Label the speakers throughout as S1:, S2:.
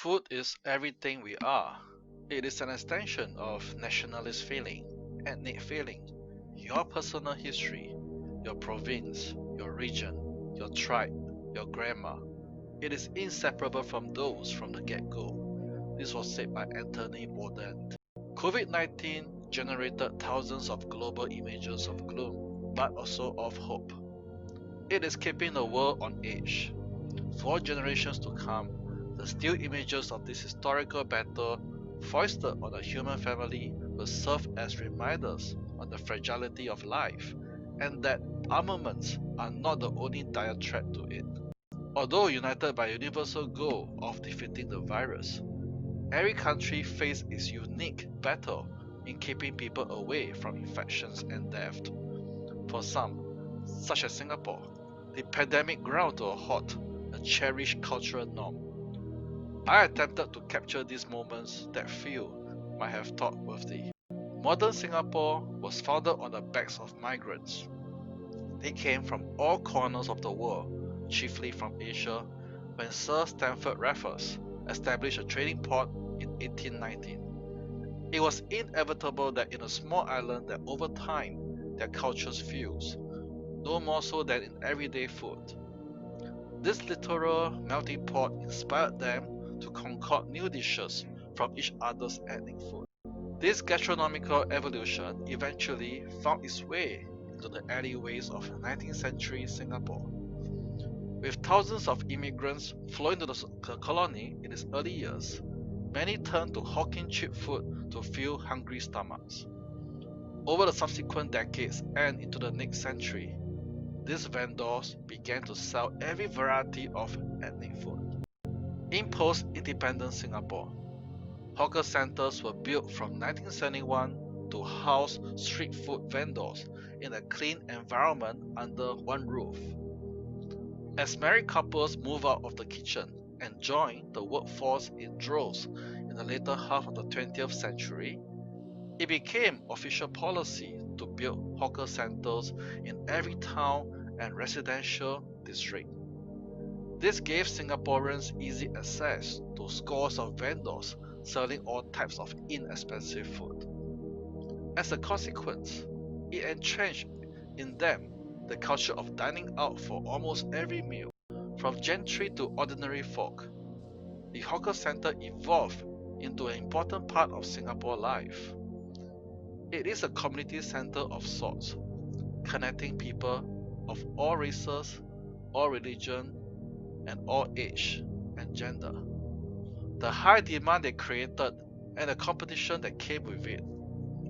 S1: Food is everything we are. It is an extension of nationalist feeling, ethnic feeling, your personal history, your province, your region, your tribe, your grandma. It is inseparable from those from the get-go. This was said by Anthony Bourdain. COVID-19 generated thousands of global images of gloom, but also of hope. It is keeping the world on edge. For generations to come, the still images of this historical battle foisted on the human family will serve as reminders on the fragility of life and that armaments are not the only dire threat to it. Although united by a universal goal of defeating the virus, every country faces its unique battle in keeping people away from infections and death. For some, such as Singapore, the pandemic ground to a halt a cherished cultural norm. I attempted to capture these moments that few might have thought worthy. Modern Singapore was founded on the backs of migrants. They came from all corners of the world, chiefly from Asia, when Sir Stamford Raffles established a trading port in 1819. It was inevitable that in a small island that over time their cultures fuse, no more so than in everyday food. This literal melting pot inspired them to concoct new dishes from each other's ethnic food. This gastronomical evolution eventually found its way into the alleyways of 19th century Singapore. With thousands of immigrants flowing to the colony in its early years, many turned to hawking cheap food to fill hungry stomachs. Over the subsequent decades and into the next century, these vendors began to sell every variety of ethnic food. In post-independent Singapore, hawker centers were built from 1971 to house street food vendors in a clean environment under one roof. As married couples moved out of the kitchen and joined the workforce in droves in the later half of the 20th century, it became official policy to build hawker centers in every town and residential district. This gave Singaporeans easy access to scores of vendors selling all types of inexpensive food. As a consequence, it entrenched in them the culture of dining out for almost every meal. From gentry to ordinary folk, the hawker centre evolved into an important part of Singapore life. It is a community centre of sorts, connecting people of all races, all religion, and all age and gender. The high demand they created and the competition that came with it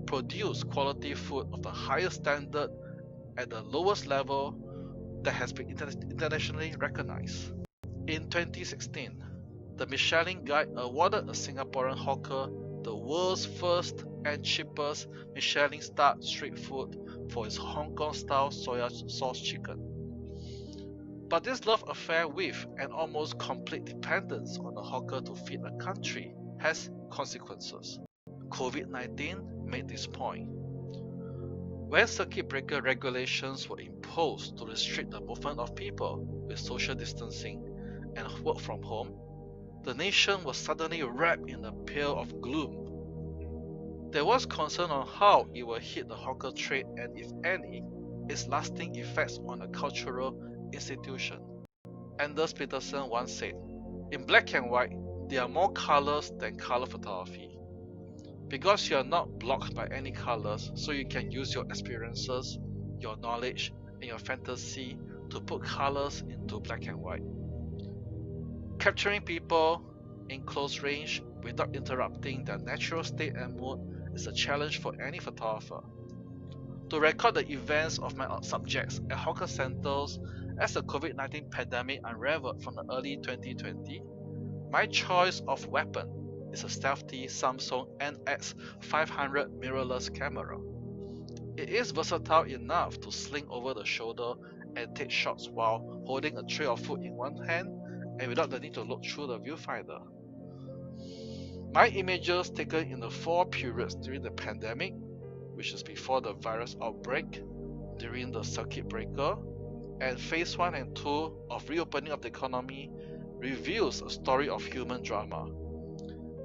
S1: produced quality food of the highest standard at the lowest level that has been internationally recognized. In 2016, the Michelin Guide awarded a Singaporean hawker the world's first and cheapest Michelin-starred street food for its Hong Kong-style soya sauce chicken. But this love affair with an almost complete dependence on the hawker to feed a country has consequences. COVID-19 made this point. When circuit breaker regulations were imposed to restrict the movement of people with social distancing and work from home, the nation was suddenly wrapped in a pale of gloom. There was concern on how it will hit the hawker trade and, if any, its lasting effects on a cultural institution. Anders Peterson once said, "In black and white, there are more colors than color photography. Because you are not blocked by any colors, so you can use your experiences, your knowledge, and your fantasy to put colors into black and white." Capturing people in close range without interrupting their natural state and mood is a challenge for any photographer. To record the events of my subjects at hawker centers as the COVID-19 pandemic unraveled from the early 2020, my choice of weapon is a stealthy Samsung NX500 mirrorless camera. It is versatile enough to sling over the shoulder and take shots while holding a tray of food in one hand and without the need to look through the viewfinder. My images taken in the 4 periods during the pandemic, which is before the virus outbreak, during the circuit breaker, and phase 1 and 2 of reopening of the economy, reveals a story of human drama.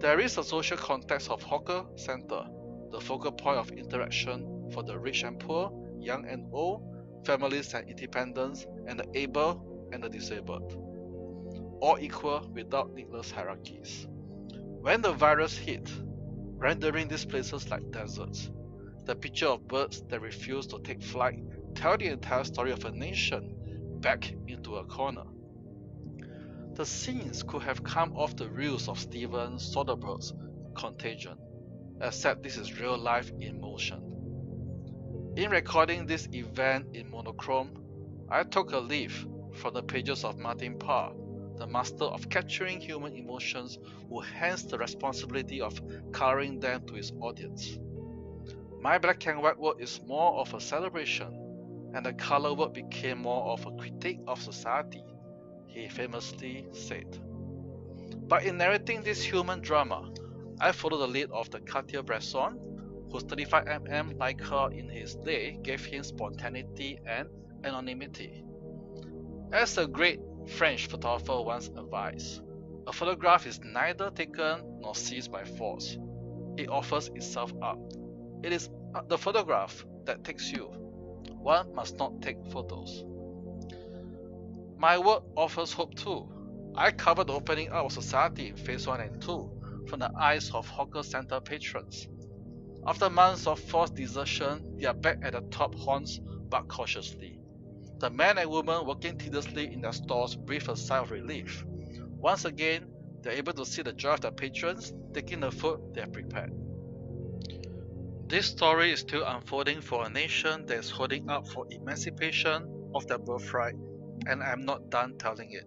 S1: There is a social context of hawker center, the focal point of interaction for the rich and poor, young and old, families and independents, and the able and the disabled, all equal without needless hierarchies. When the virus hit, rendering these places like deserts, the picture of birds that refuse to take flight tell the entire story of a nation back into a corner. The scenes could have come off the reels of Steven Soderbergh's Contagion, except this is real life in motion. In recording this event in monochrome, I took a leaf from the pages of Martin Parr, the master of capturing human emotions who hands the responsibility of coloring them to his audience. My black and white work is more of a celebration, and the color work became more of a critique of society, he famously said. But in narrating this human drama, I follow the lead of the Cartier-Bresson, whose 35mm Leica in his day gave him spontaneity and anonymity. As a great French photographer once advised, a photograph is neither taken nor seized by force. It offers itself up. It is the photograph that takes you. One must not take photos. My work offers hope too. I covered the opening up of society in phase 1 and 2 from the eyes of hawker center patrons. After months of forced desertion, they are back at the top haunts but cautiously. The men and women working tediously in their stores breathe a sigh of relief. Once again, they are able to see the joy of their patrons taking the food they have prepared. This story is still unfolding for a nation that is holding up for emancipation of their birthright, and I am not done telling it.